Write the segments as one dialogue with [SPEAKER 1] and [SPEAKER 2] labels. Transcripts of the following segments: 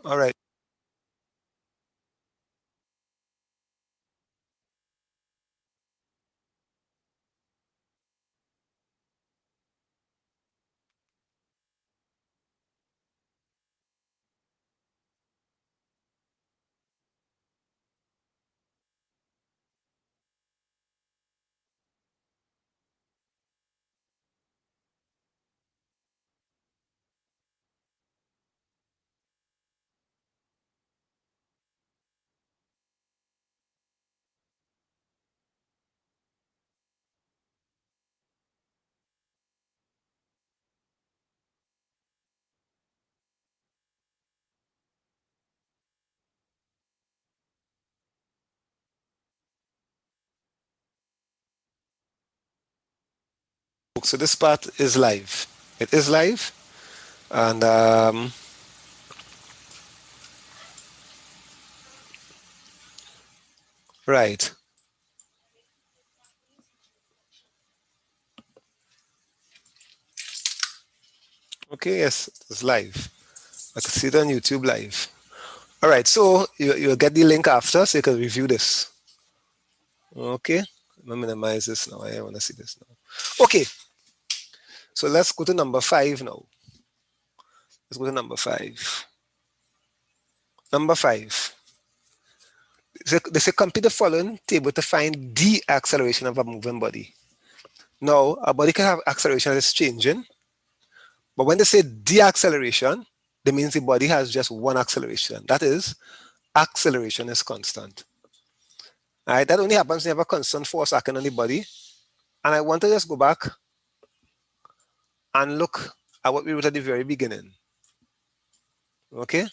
[SPEAKER 1] All right. So this part is live. It is live. And right. Okay, yes, it's live. I can see it on YouTube live. All right, so you'll get the link after so you can review this. Okay, I'm gonna minimize this now. I want to see this now. Okay, so let's go to number 5 now. Let's go to number 5. Number 5. They say complete the following table to find the acceleration of a moving body. Now, a body can have acceleration that is changing, but when they say the acceleration, that means the body has just one acceleration. That is, acceleration is constant. All right, that only happens when you have a constant force acting on the body. And I want to just go back and look at what we wrote at the very beginning. Okay?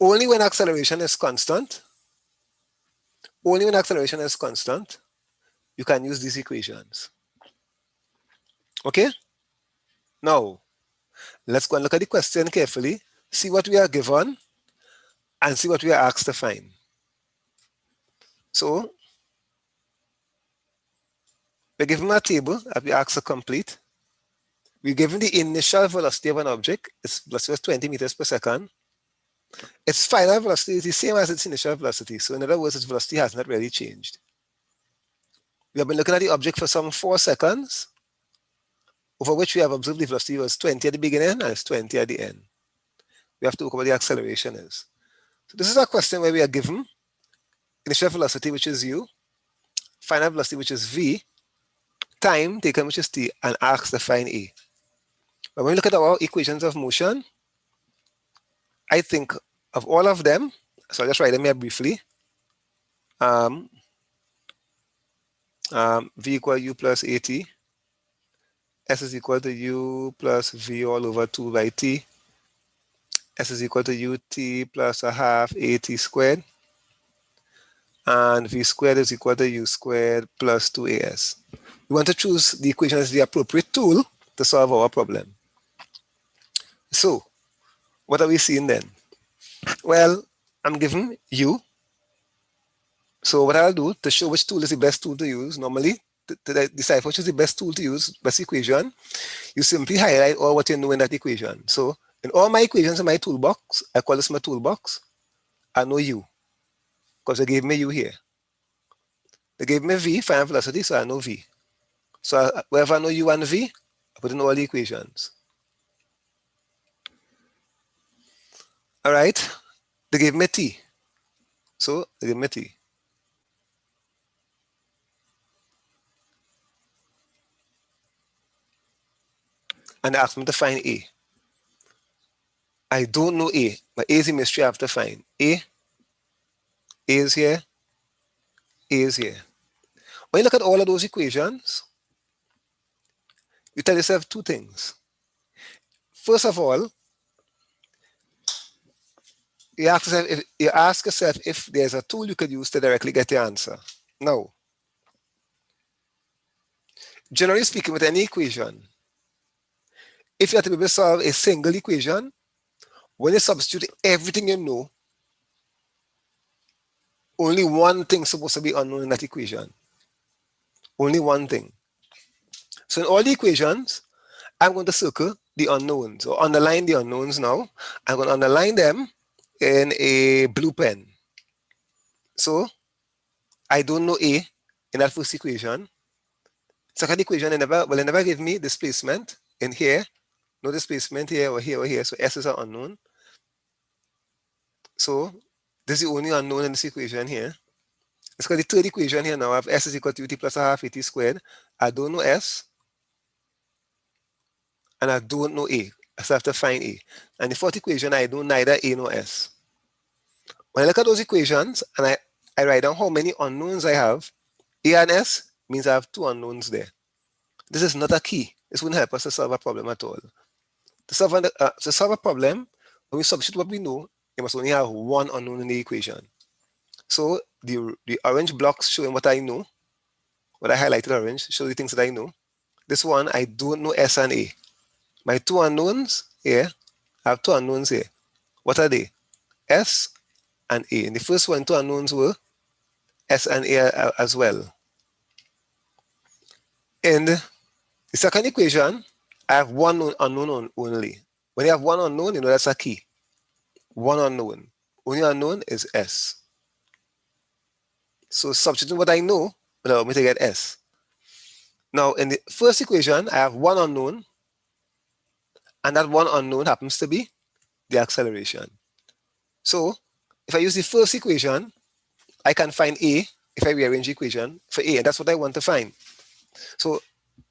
[SPEAKER 1] Only when acceleration is constant, only when acceleration is constant, you can use these equations. Okay? Now, let's go and look at the question carefully, see what we are given, and see what we are asked to find. So, we're given a table that we asked to complete. We're given the initial velocity of an object, its velocity was 20 meters per second. Its final velocity is the same as its initial velocity. So in other words, its velocity has not really changed. We have been looking at the object for some 4 seconds, over which we have observed the velocity was 20 at the beginning and it's 20 at the end. We have to look at what the acceleration is. So this is a question where we are given initial velocity, which is u, final velocity, which is v, time taken, which is t, and asked to find a. But when we look at our equations of motion, I think of all of them, so I'll just write them here briefly. V equal u plus at, s is equal to u plus v all over 2 by t, s is equal to ut plus a half at squared, and v squared is equal to u squared plus 2as. We want to choose the equation as the appropriate tool to solve our problem. So, what are we seeing then? Well, I'm given u. So what I'll do to show which tool is the best tool to use, normally to decide which is the best tool to use, best equation, you simply highlight all what you know in that equation. So in all my equations in my toolbox, I call this my toolbox. I know u, because they gave me u here. They gave me v, final velocity, so I know v. So wherever I know u and v, I put in all the equations. All right, they gave me t. So they gave me t. And they asked me to find a. I don't know a, but a is a mystery I have to find. A is here, a is here. When you look at all of those equations, you tell yourself 2 things. First of all, you ask yourself if there's a tool you could use to directly get the answer. Now, generally speaking, with any equation, if you have to be able to solve a single equation, when you substitute everything you know, only one thing is supposed to be unknown in that equation. Only one thing. So in all the equations, I'm going to circle the unknowns or underline the unknowns now. I'm going to underline them in a blue pen. So I don't know A in that first equation. Second equation, it never give me displacement in here. No displacement here or here or here. So S is an unknown. So this is the only unknown in this equation here. Let's go to the third equation here now. I have S is equal to UT plus a half AT squared. I don't know S and I don't know A. So I have to find A. And the fourth equation, I know neither A nor S. When I look at those equations and I write down how many unknowns I have, A and S means I have two unknowns there. This is not a key. This wouldn't help us to solve a problem at all. To solve a problem, when we substitute what we know, you must only have one unknown in the equation. So the orange blocks showing what I know, what I highlighted orange, show the things that I know. This one, I don't know S and A. My two unknowns here, I have two unknowns here. What are they? S and A. And the first one, two unknowns were S and A as well. In the second equation, I have one unknown only. When you have one unknown, you know that's a key. One unknown. Only unknown is S. So substituting what I know will allow me to get S. Now, in the first equation, I have one unknown, and that one unknown happens to be the acceleration. So if I use the first equation, I can find A if I rearrange the equation for A, and that's what I want to find. So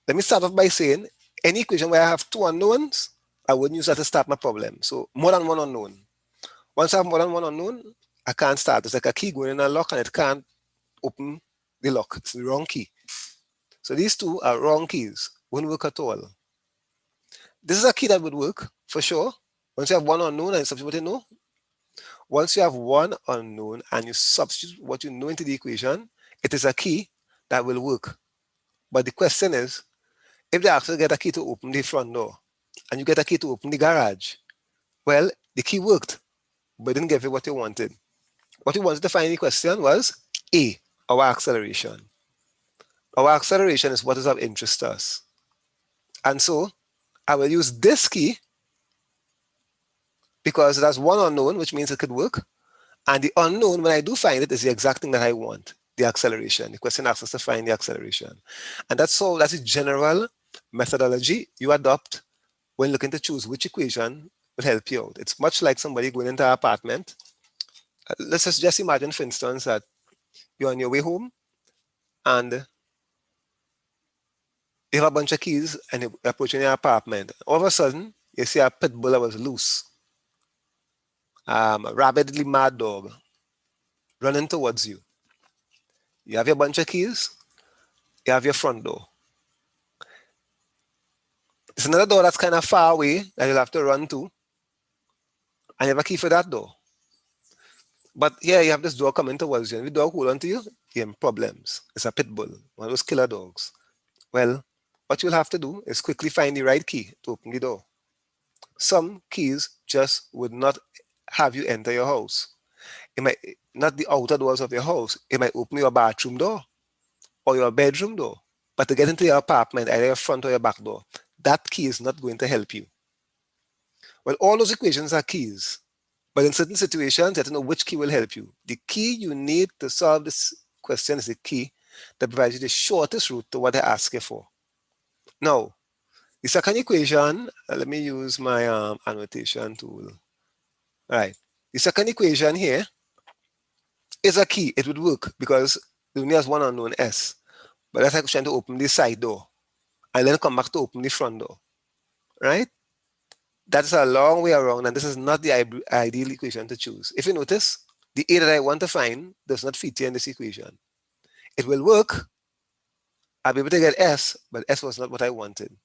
[SPEAKER 1] let me start off by saying any equation where I have two unknowns, I wouldn't use that to start my problem. So more than one unknown. Once I have more than one unknown, I can't start. It's like a key going in a lock and it can't open the lock. It's the wrong key. So these two are wrong keys. Won't work at all. This is a key that would work for sure. Once you have one unknown and you substitute what you know, once you have one unknown and you substitute what you know into the equation, it is a key that will work. But the question is, if they actually get a key to open the front door and you get a key to open the garage, well, the key worked, but it didn't give you what you wanted. What you wanted to find in the question was A, our acceleration. Our acceleration is what is of interest to us. And so I will use this key because that's one unknown, which means it could work. And the unknown, when I do find it, is the exact thing that I want, the acceleration. The question asks us to find the acceleration. And that's the general methodology you adopt when looking to choose which equation will help you out. It's much like somebody going into an apartment. Let's just imagine, for instance, that you're on your way home and you have a bunch of keys and you're approaching your apartment. All of a sudden, you see a pit bull that was loose. A rabidly mad dog running towards you. You have your bunch of keys, you have your front door. There's another door that's kind of far away that you'll have to run to, and you have a key for that door. But here you have this door coming towards you, and the dog hold on to you, you're in problems. It's a pit bull, one of those killer dogs. Well, what you'll have to do is quickly find the right key to open the door. Some keys just would not have you enter your house. It might not the outer doors of your house. It might open your bathroom door or your bedroom door. But to get into your apartment, either your front or your back door, that key is not going to help you. Well, all those equations are keys. But in certain situations, you have to know which key will help you. The key you need to solve this question is the key that provides you the shortest route to what I ask you for. Now, the second equation, let me use my annotation tool. All right. The second equation here is a key. It would work because it only has one unknown S. But that's like trying to open the side door and then come back to open the front door, right? That's a long way around, and this is not the ideal equation to choose. If you notice, the A that I want to find does not feature in this equation. It will work. I'll be able to get S, but S was not what I wanted.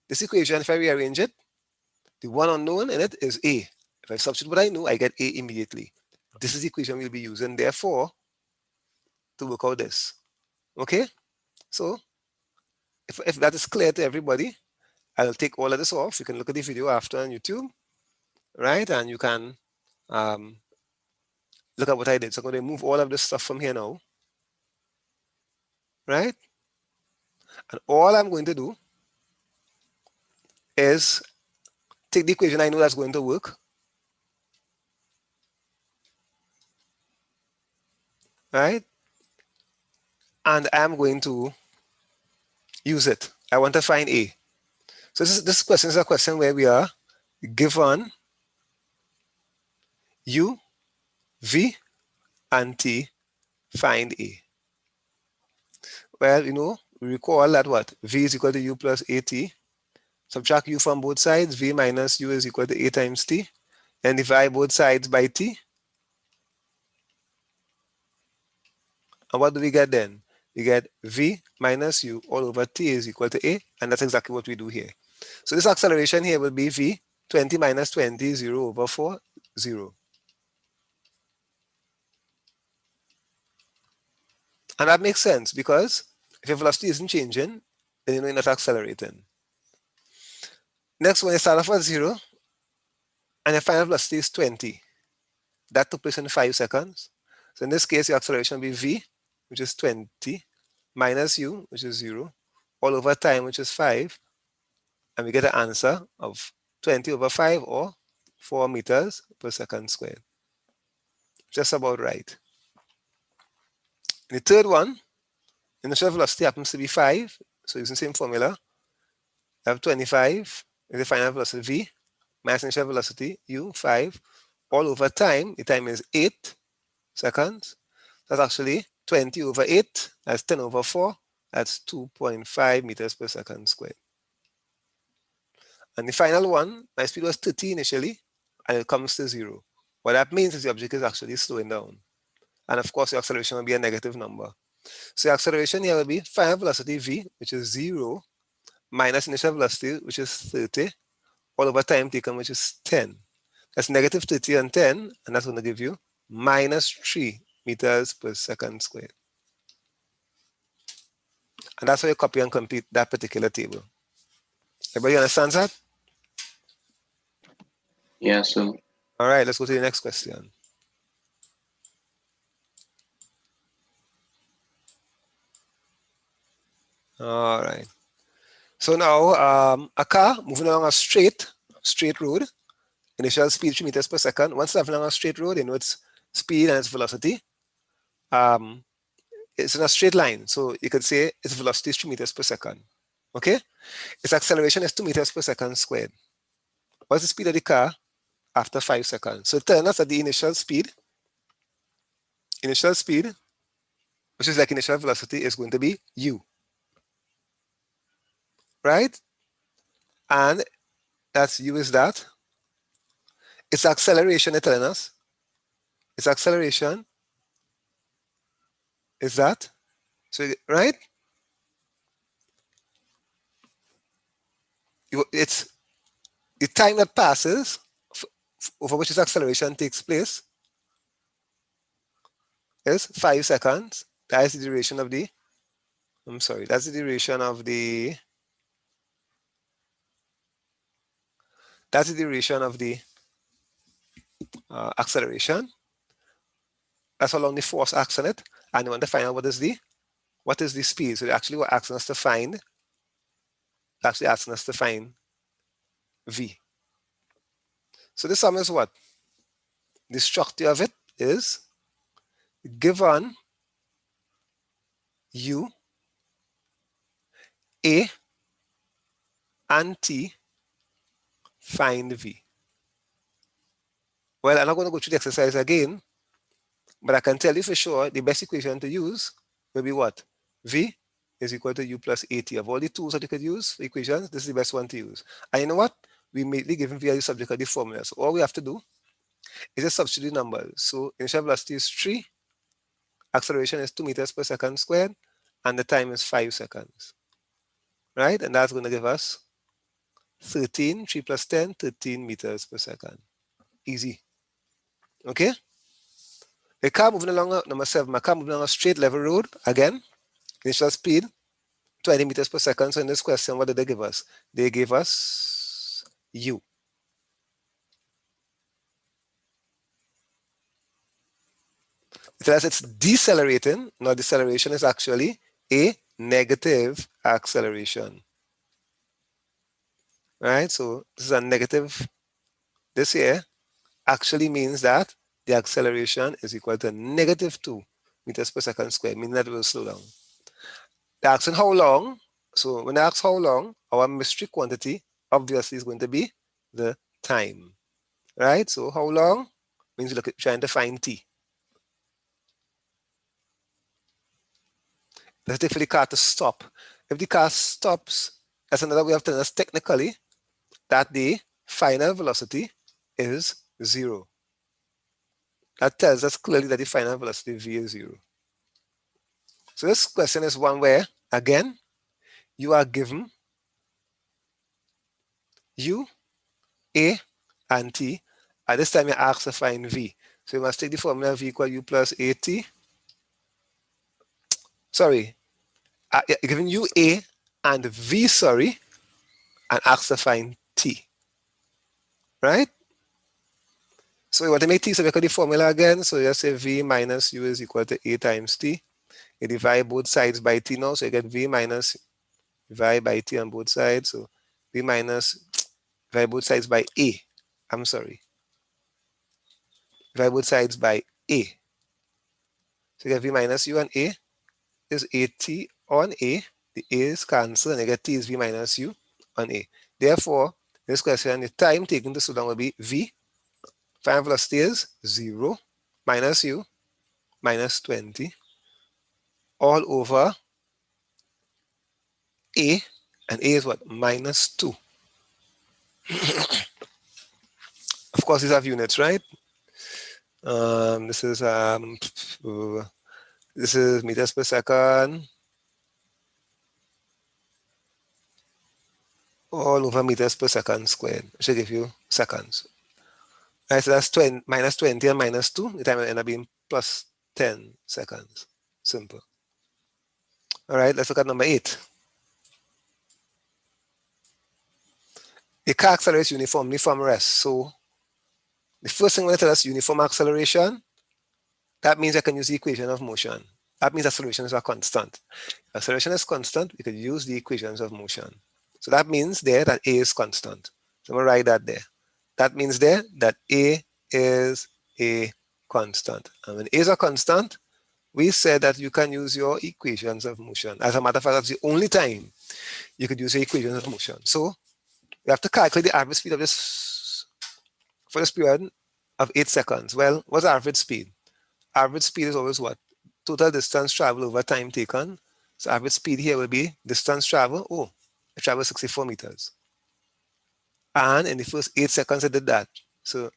[SPEAKER 1] This equation, if I rearrange it, the one unknown in it is A. If I substitute what I know, I get A immediately. This is the equation we'll be using, therefore, to work out this. Okay? So, if that is clear to everybody, I'll take all of this off. You can look at the video after on YouTube, right? And you can look at what I did. So I'm going to remove all of this stuff from here now, right? And all I'm going to do is take the equation I know that's going to work, right? And I'm going to use it. I want to find A. So this question is a question where we are given U, V, and T, find A. Well, we recall that what? V is equal to U plus AT. Subtract U from both sides. V minus U is equal to A times T. And divide both sides by T. And what do we get then? We get V minus U all over T is equal to A. And that's exactly what we do here. So this acceleration here will be V 20 minus 20, 0 over 4, 0. And that makes sense because if your velocity isn't changing, then you're not accelerating. Next, when you start off at 0 and your final velocity is 20, that took place in 5 seconds. So in this case, your acceleration will be V, which is 20, minus U, which is 0, all over time, which is 5. And we get an answer of 20 over 5 or 4 meters per second squared. Just about right. In the third one, initial velocity happens to be 5. So using the same formula, I have 25 is the final velocity V, minus initial velocity U, 5, all over time. The time is 8 seconds. That's actually 20 over 8. That's 10 over 4. That's 2.5 meters per second squared. And the final one, my speed was 30 initially, and it comes to 0. What that means is the object is actually slowing down. And of course, the acceleration will be a negative number. So the acceleration here will be final velocity V, which is 0, minus initial velocity, which is 30, all over time taken, which is 10. That's negative 30 and 10, and that's going to give you minus 3 meters per second squared. And that's how you copy and complete that particular table. Everybody understands that?
[SPEAKER 2] Yeah, sir.
[SPEAKER 1] All right, let's go to the next question. All right. So now a car moving along a straight road, initial speed 3 meters per second. Once it's along a straight road, you know its speed and its velocity. It's in a straight line. So you could say its velocity is 3 meters per second. Okay? Its acceleration is 2 meters per second squared. What's the speed of the car after 5 seconds? So tell us that the initial speed, which is like initial velocity, is going to be U. Right? And that's U is that. Its acceleration, they're telling us. Its acceleration is that. So, right? It's the time that passes over which its acceleration takes place is 5 seconds. That is the duration of the, that's the duration of the, acceleration. That's how long the force acts on it. And you want to find out what is the speed. So actually what asking us to find, V. So the sum is what? The structure of it is given U, A, and T, find V. Well, I'm not going to go through the exercise again, but I can tell you for sure the best equation to use will be what? V is equal to U plus AT. Of all the tools that you could use for equations, this is the best one to use. And you know what? We immediately given V as the subject of the formula. So all we have to do is just substitute numbers. So initial velocity is 3, acceleration is 2 meters per second squared, and the time is 5 seconds. Right? And that's going to give us 13, 3 plus 10, 13 meters per second. Easy. Okay? A car moving along, number 7, a car moving along a straight level road, again, initial speed, 20 meters per second. So in this question, what did they give us? They gave us U. It says it's decelerating. Now deceleration is actually a negative acceleration. Right? So this is a negative. This here actually means that the acceleration is equal to negative 2 meters per second squared, meaning that it will slow down. They're asking how long. So when they ask how long, our mystery quantity obviously is going to be the time. Right? So how long means we're trying to find t. Let's take for the car to stop. If the car stops, that's another way of telling us technically that the final velocity is 0. That tells us clearly that the final velocity v is 0. So this question is one where, again, you are given u, a, and t. At this time, you're asked to find v. So you must take the formula v equal u plus at. Sorry, you're given u, a, and v, sorry, and asked to find t. Right? So you want to make t, so we got the formula again. So you just say v minus u is equal to a times t. You divide both sides by t now, so you get v minus divide by t on both sides. So v minus divide both sides by a. I'm sorry. Divide both sides by a. So you get v minus u and a is at on a. The a is cancelled and you get t is v minus u on a. Therefore, this question, the time taken to slow down will be v. Final velocity is 0 minus u minus 20 all over a, and a is what? Minus 2. Of course, these have units, right? This is meters per second all over meters per second squared. I should give you seconds. Right, so that's 20, minus 20 and minus 2. The time will end up being plus 10 seconds. Simple. All right, let's look at number 8. The car accelerates uniformly from rest. So the first thing when it tells us uniform acceleration, that means I can use the equation of motion. That means accelerations are constant. If acceleration is constant, we could use the equations of motion. So that means there that A is constant. So I'm going to write that there. That means there that A is a constant. And when A is a constant, we said that you can use your equations of motion. As a matter of fact, that's the only time you could use your equations of motion. So we have to calculate the average speed of this for this period of 8 seconds. Well, what's average speed? Average speed is always what? Total distance traveled over time taken. So average speed here will be distance travel. Oh, I traveled 64 meters. And in the first 8 seconds, I did that. So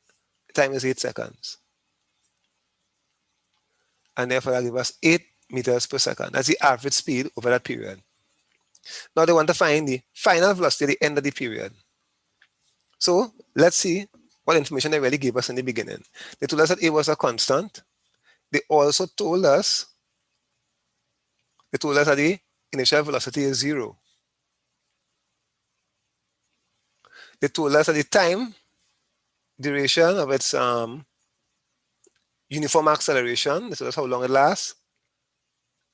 [SPEAKER 1] time is 8 seconds. And therefore, that gives us 8 meters per second. That's the average speed over that period. Now they want to find the final velocity at the end of the period. So let's see what information they really gave us in the beginning. They told us that A was a constant. They also told us, that the initial velocity is 0. They told us that the time duration of its uniform acceleration, this is how long it lasts.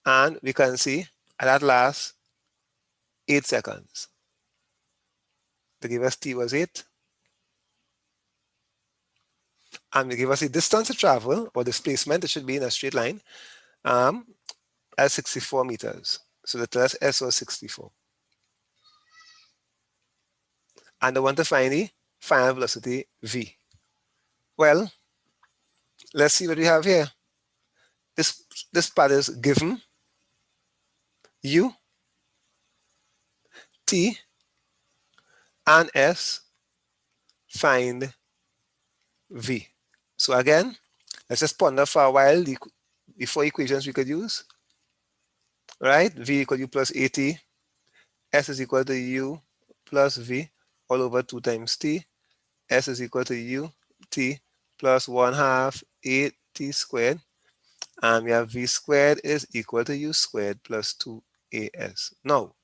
[SPEAKER 1] And we can see that lasts 8 seconds. They give us t was 8. And they give us the distance to travel, or displacement, it should be in a straight line, at 64 meters. So they tell us S was 64. And they want to find the final velocity v. Well, let's see what we have here. This part is given u, t, and s, find v. So again, let's just ponder for a while the 4 equations we could use. Right? V equal u plus at, s is equal to u plus v all over 2 times t, s is equal to u t plus 1/2 at squared, and we have v squared is equal to u squared plus 2as. Now,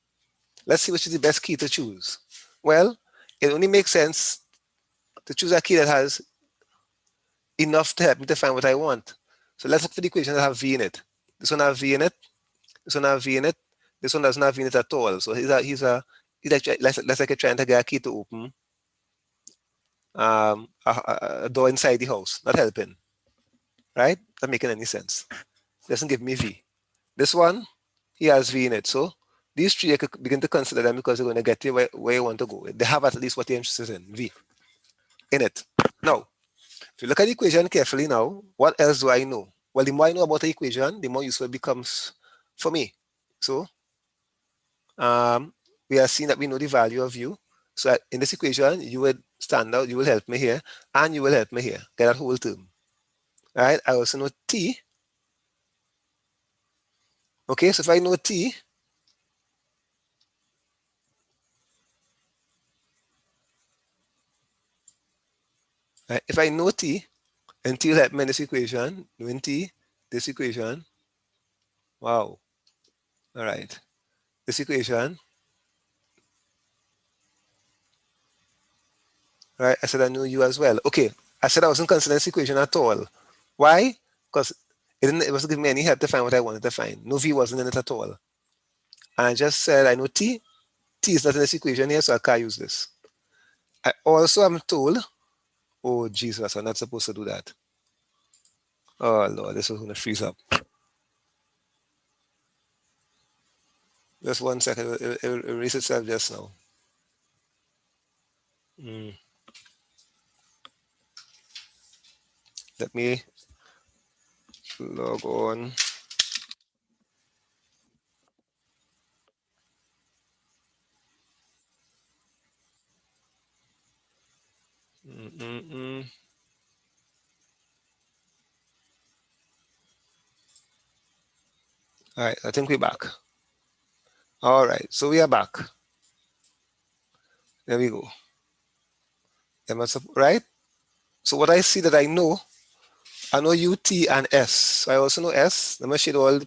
[SPEAKER 1] let's see which is the best key to choose. Well, it only makes sense to choose a key that has enough to help me to find what I want. So let's look for the equation that have v in it. This one have v in it, this one have v in it, This one doesn't have v in it at all. So he's like, let's like you're trying to get a key to open a door inside the house. Not helping, right? Not making any sense. Doesn't give me v. This one, he has v in it. So these three, I could begin to consider them because they're going to get you where you want to go. They have at least what you're interested in, v, in it. Now, if you look at the equation carefully now, what else do I know? Well, the more I know about the equation, the more useful it becomes for me. So we are seeing that we know the value of u. So in this equation, you would stand out, you will help me here, and you will help me here. Get that whole term. All right, I also know t. Okay, so if I know t, right, if I know t, and t will help me in this equation, knowing t, this equation, wow. All right, this equation, right, I said I knew u as well. Okay, I said I wasn't considering this equation at all. Why? Because it wasn't giving me any help to find what I wanted to find. No v wasn't in it at all. And I just said I know t. T is not in this equation here, so I can't use this. I also am told, oh Jesus, I'm not supposed to do that. Oh Lord, this is going to freeze up. Just 1 second, it will erase itself just now. Let me log on. All right, I think we're back. All right, so we are back. There we go. Right? So what I see that I know U, T, and S. So I also know S. Let me show you all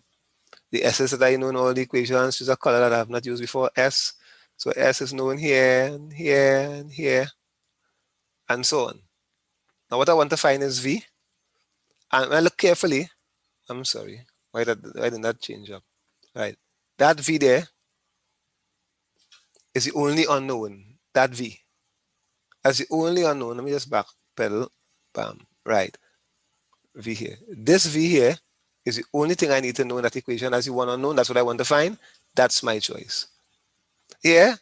[SPEAKER 1] the S's that I know in all the equations. Use a color that I have not used before, S. So S is known here, and here, and here, and so on. Now what I want to find is V. And when I look carefully, I'm sorry, why did that change up? Right. That V there is the only unknown. That V. As the only unknown. Let me just back pedal. Bam. Right. V here. This V here is the only thing I need to know in that equation. As the one unknown, that's what I want to find. That's my choice. Here,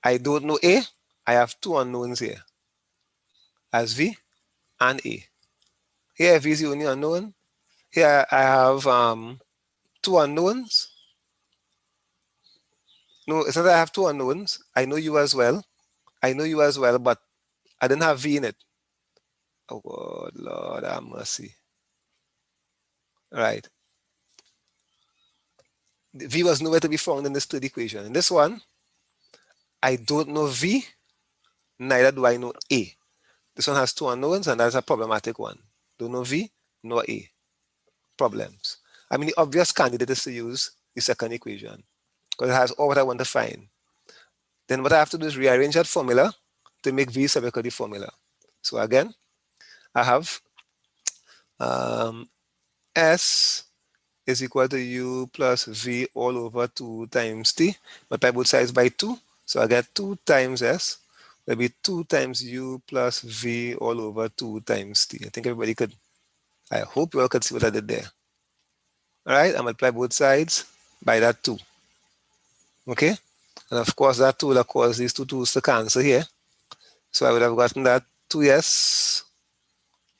[SPEAKER 1] I don't know A. I have two unknowns here. As V and A. Here, V is the only unknown. Here, I have two unknowns. No, it's not that I have two unknowns. I know U as well. I know U as well, but I didn't have V in it. Oh God, Lord have mercy. All right. V was nowhere to be found in this third equation. In this one, I don't know V, neither do I know A. This one has two unknowns, and that's a problematic one. Don't know V, nor A. Problems. I mean, the obvious candidate is to use the second equation because it has all what I want to find. Then what I have to do is rearrange that formula to make V spherical the formula. So again, I have S is equal to U plus V all over 2 times T. Multiply both sides by 2. So I get 2 times S. Will be 2 times U plus V all over 2 times T. I think everybody could, I hope you all could see what I did there. All right, I multiply both sides by that 2. Okay? And of course, that 2 will cause these two 2's to cancel here. So I would have gotten that 2S,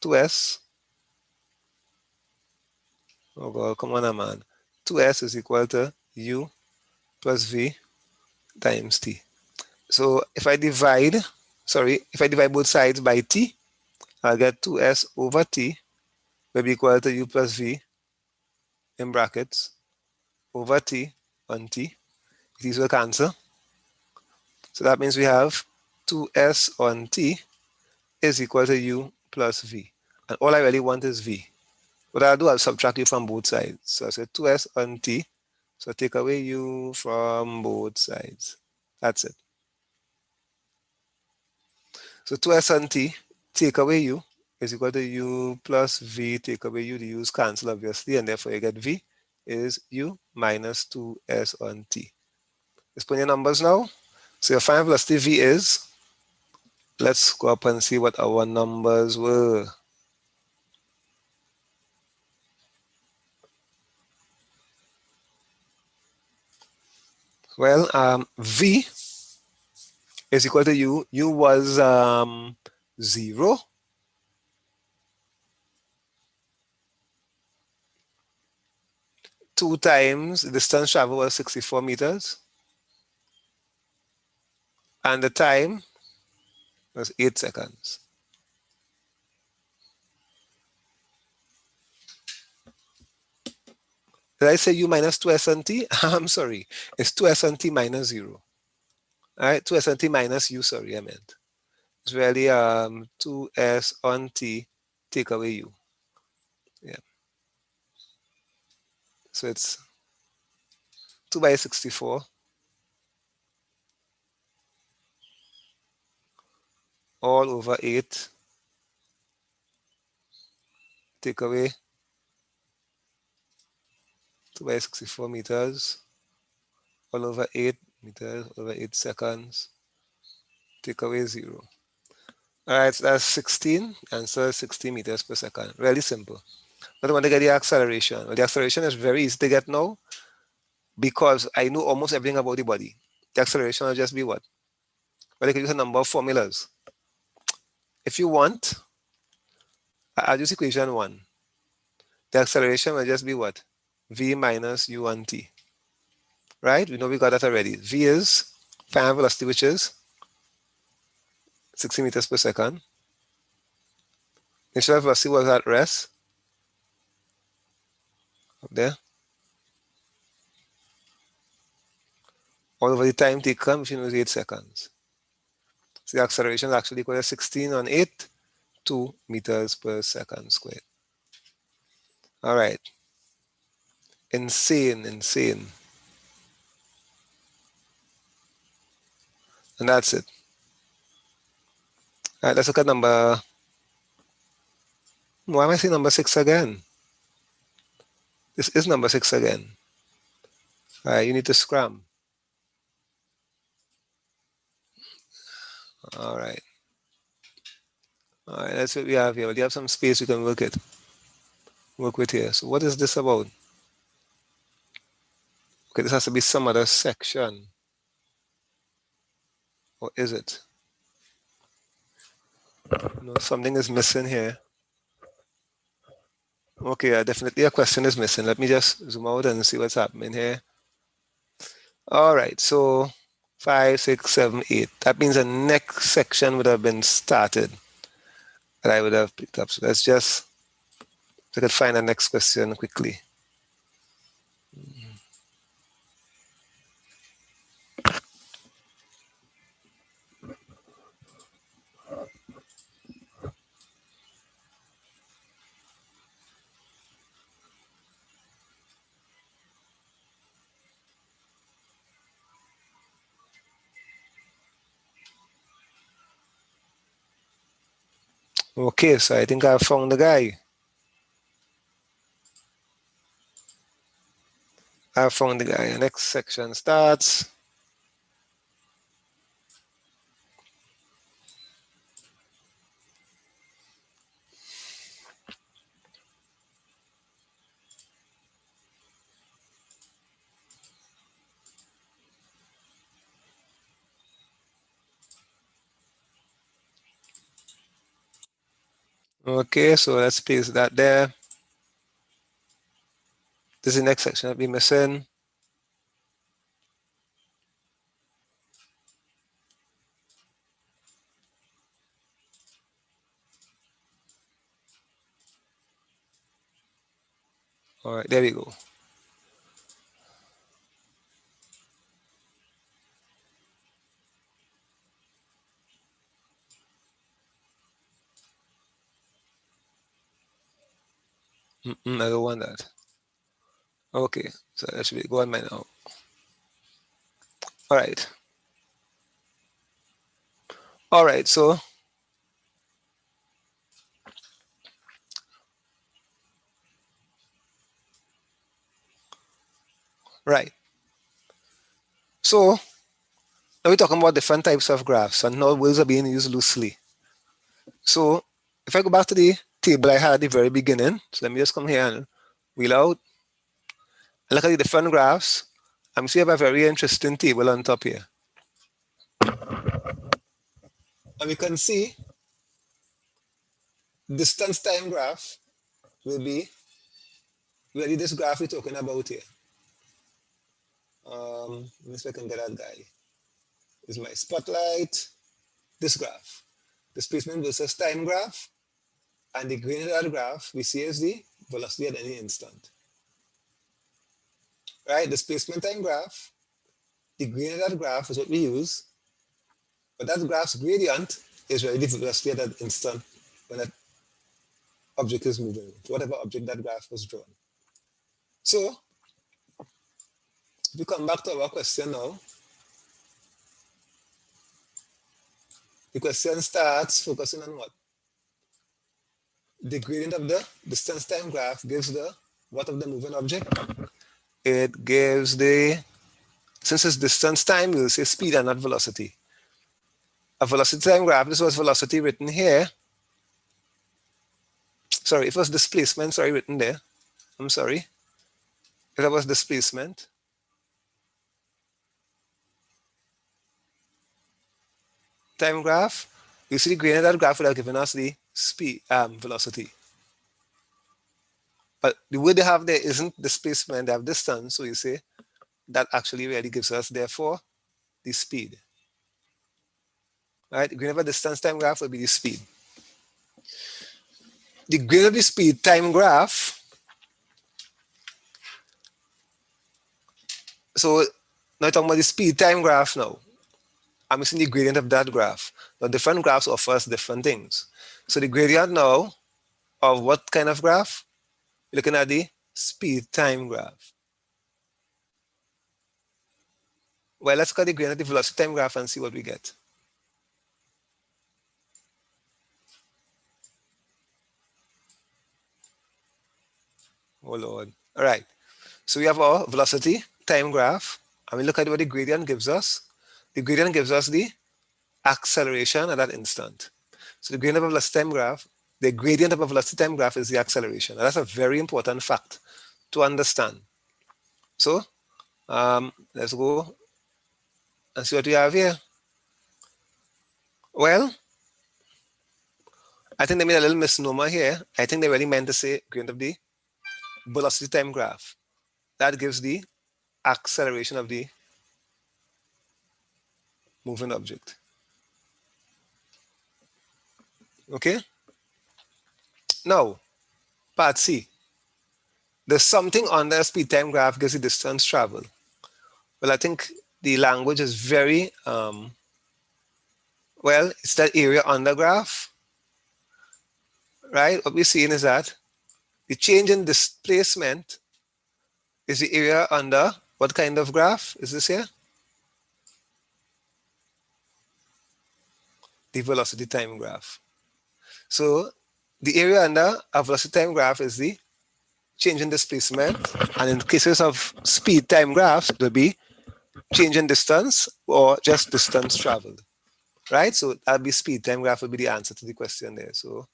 [SPEAKER 1] 2S. Oh God, come on, man. 2S is equal to U plus V times T. So if I divide both sides by T, I'll get 2S over T will be equal to U plus V in brackets over T on T. These will cancel. So that means we have 2S on T is equal to U plus V. And all I really want is V. What I'll do, I'll subtract U from both sides. So I say 2S on T. So take away U from both sides. That's it. So 2S on T, take away U is equal to U plus V, take away U. The U's cancel obviously, and therefore you get V is u minus 2s on t. Let's put in your numbers now. So your final velocity v is, let's go up and see what our numbers were. Well, v is equal to u. U was 0. Two times the distance traveled was 64 meters. And the time was 8 seconds. Did I say u minus 2s on t? I'm sorry. It's 2s on t minus 0. All right, 2s on t minus u, sorry, I meant. It's really 2s on t take away u. Yeah. So it's 2 by 64 all over 8 take away 2 by 64 meters all over 8 meters over 8 seconds take away 0. All right, so that's 16. Answer 16 meters per second. Really simple. But I want to get the acceleration. Well, the acceleration is very easy to get now because I know almost everything about the body. The acceleration will just be what? Well, I can use a number of formulas. If you want, I'll use equation 1. The acceleration will just be what? V minus u on t. Right? We know we got that already. V is final velocity, which is 60 meters per second. Initial velocity was at rest. Up there. All over the time taken, which is 8 seconds. So the acceleration is actually equal to 16 on 8, 2 meters per second squared. All right. Insane, insane. And that's it. All right, let's look at number. Why am I saying number 6 again? This is number 6 again. All right, you need to scram. All right. All right, that's what we have here. Well, you have some space we can work with here. So what is this about? Okay, this has to be some other section. Or is it? No, something is missing here. Okay, definitely a question is missing. Let me just zoom out and see what's happening here. All right, so 5, 6, 7, 8. That means the next section would have been started that I would have picked up. So let's just, I could find the next question quickly. Okay, so I think I found the guy. I found the guy. The next section starts. Okay, so let's place that there. This is the next section I'll be missing. All right, there we go. I don't want that. Okay, so that should be go on my now. All right. All right, so Right. So now we're talking about different types of graphs, and now words are being used loosely. So if I go back to the table I had at the very beginning, so let me just come here and wheel out and look at the different graphs. I'm seeing a very interesting table on top here. And we can see distance time graph will be really this graph we're talking about here. Let me see if I can get that guy. This is my spotlight. This graph, displacement versus time graph, and the green of that graph we see as the velocity at any instant. Right, displacement time graph, the green of that graph is what we use, but that graph's gradient is really the velocity at that instant when that object is moving, whatever object that graph was drawn. So if we come back to our question now, the question starts focusing on what? The gradient of the distance time graph gives the what of the moving object? It gives the, since it's distance time, we'll say speed and not velocity. A velocity time graph, this was velocity written here. Sorry, it was displacement, sorry, written there. I'm sorry. If that was displacement. Time graph, you see the gradient of that graph would have given us the speed, velocity. But the word they have there isn't displacement, they have distance. So you say that actually really gives us, therefore, the speed. Right? The gradient of a distance time graph will be the speed. The gradient of the speed time graph, so now talking about the speed time graph now. I'm using the gradient of that graph. Now different graphs offer us different things. So the gradient now of what kind of graph? You're looking at the speed time graph. Well, let's look at the gradient of the velocity time graph and see what we get. Oh Lord. All right. So we have our velocity time graph, and we look at what the gradient gives us. The gradient gives us the acceleration at that instant. So the gradient of a velocity time graph, the gradient of a velocity time graph is the acceleration. And that's a very important fact to understand. So let's go and see what we have here. Well, I think they made a little misnomer here. I think they really meant to say gradient of the velocity time graph. That gives the acceleration of the moving object. Okay? Now, part C. There's something on the speed time graph gives the distance travel. Well, I think the language is very, well, it's that area on the graph, right? What we're seeing is that the change in displacement is the area under what kind of graph is this here? The velocity time graph. So the area under a velocity time graph is the change in displacement. And in cases of speed time graphs, it will be change in distance or just distance traveled, right? So that'll be speed time graph will be the answer to the question there. So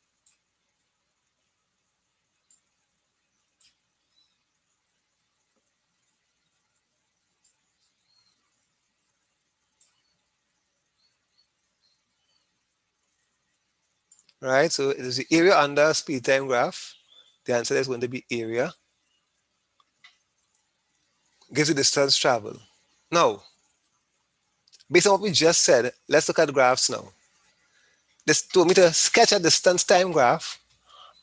[SPEAKER 1] right, so it is the area under speed time graph. The answer is going to be area. Gives you distance travel. Now, based on what we just said, let's look at graphs now. This told me to sketch a distance time graph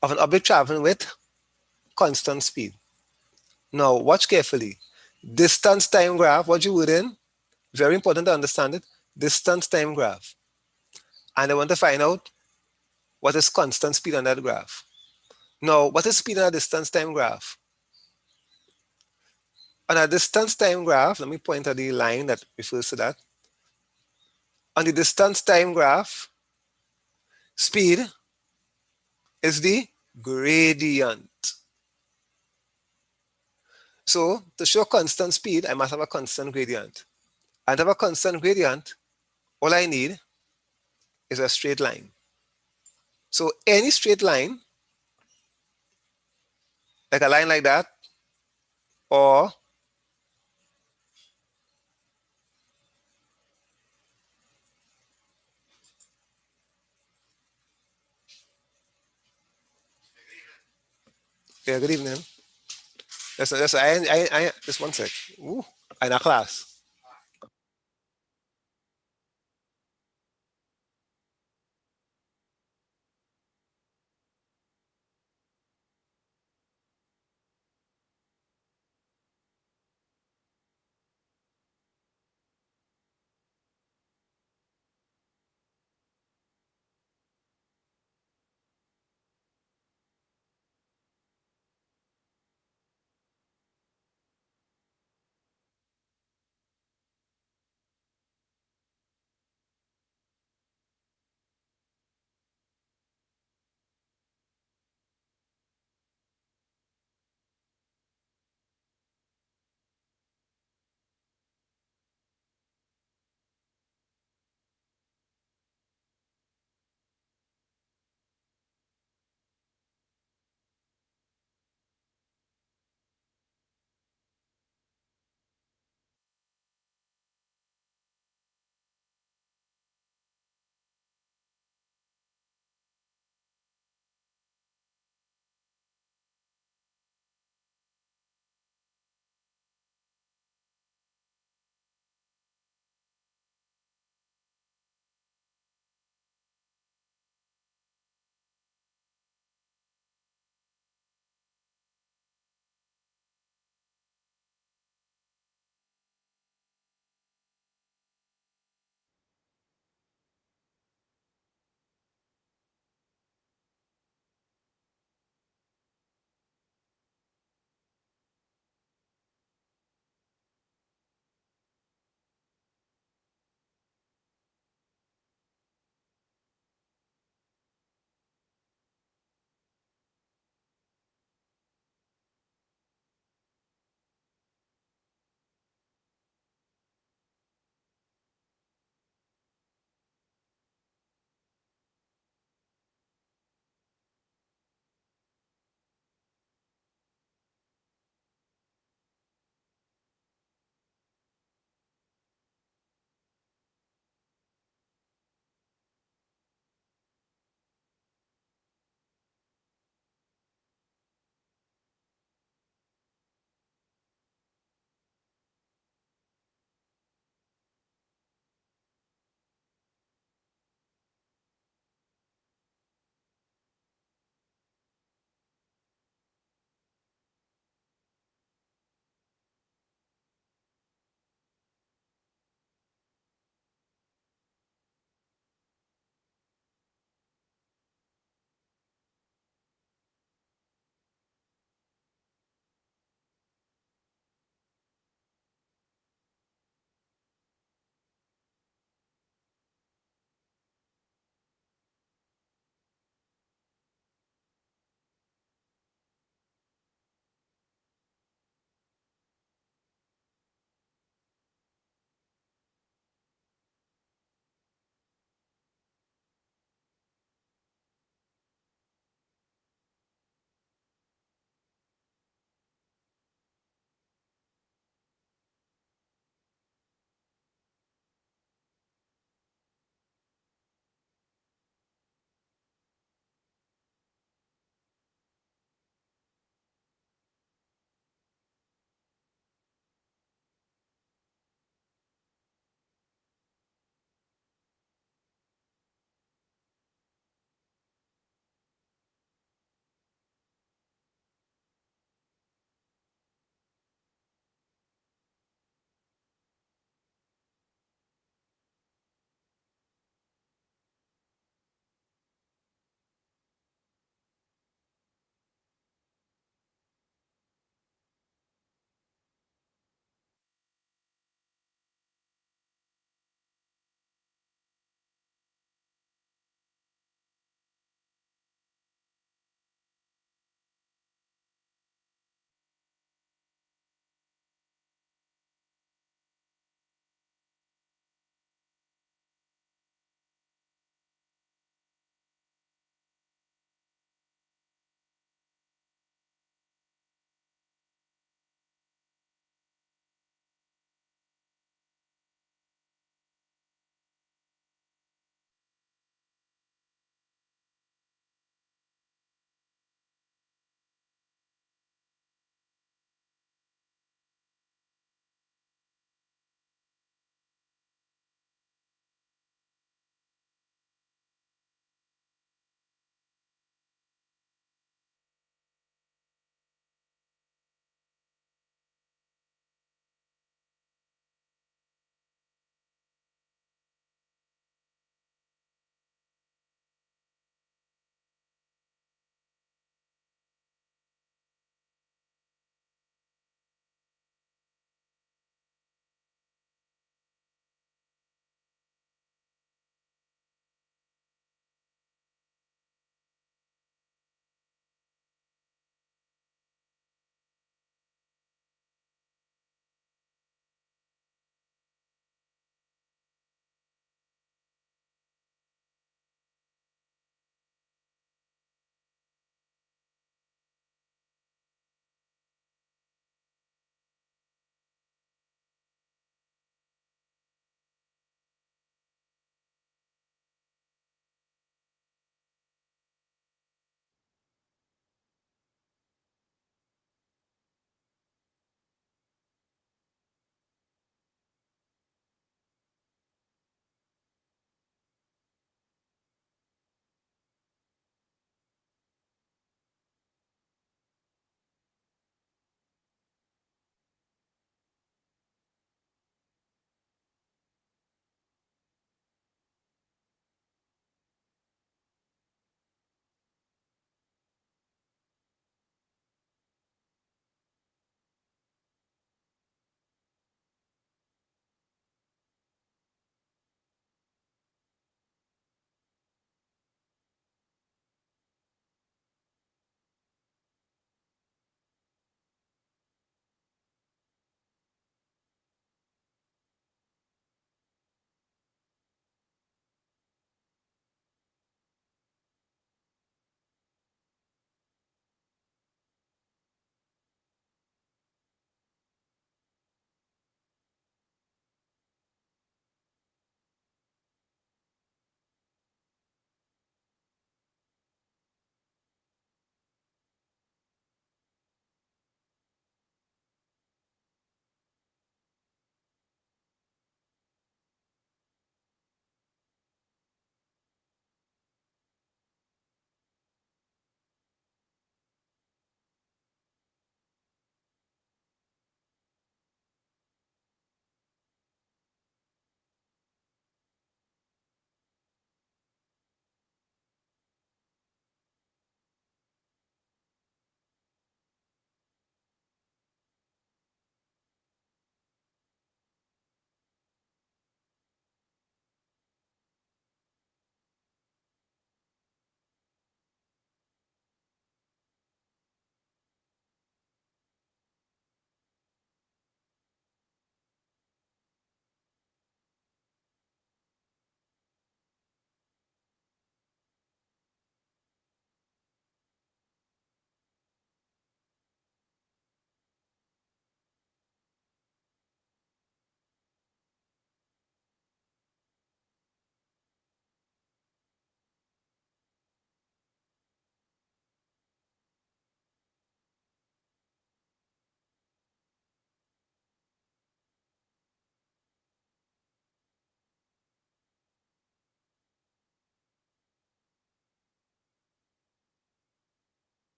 [SPEAKER 1] of an object traveling with constant speed. Now, watch carefully. Distance time graph, what you would in, very important to understand it, distance time graph. And I want to find out what is constant speed on that graph. Now, what is speed on a distance time graph? On a distance time graph, let me point at the line that refers to that. On the distance time graph, speed is the gradient. So to show constant speed, I must have a constant gradient. And to have a constant gradient, all I need is a straight line. So any straight line, like a line like that, or yeah, good evening. Just one sec. Ooh, in a class.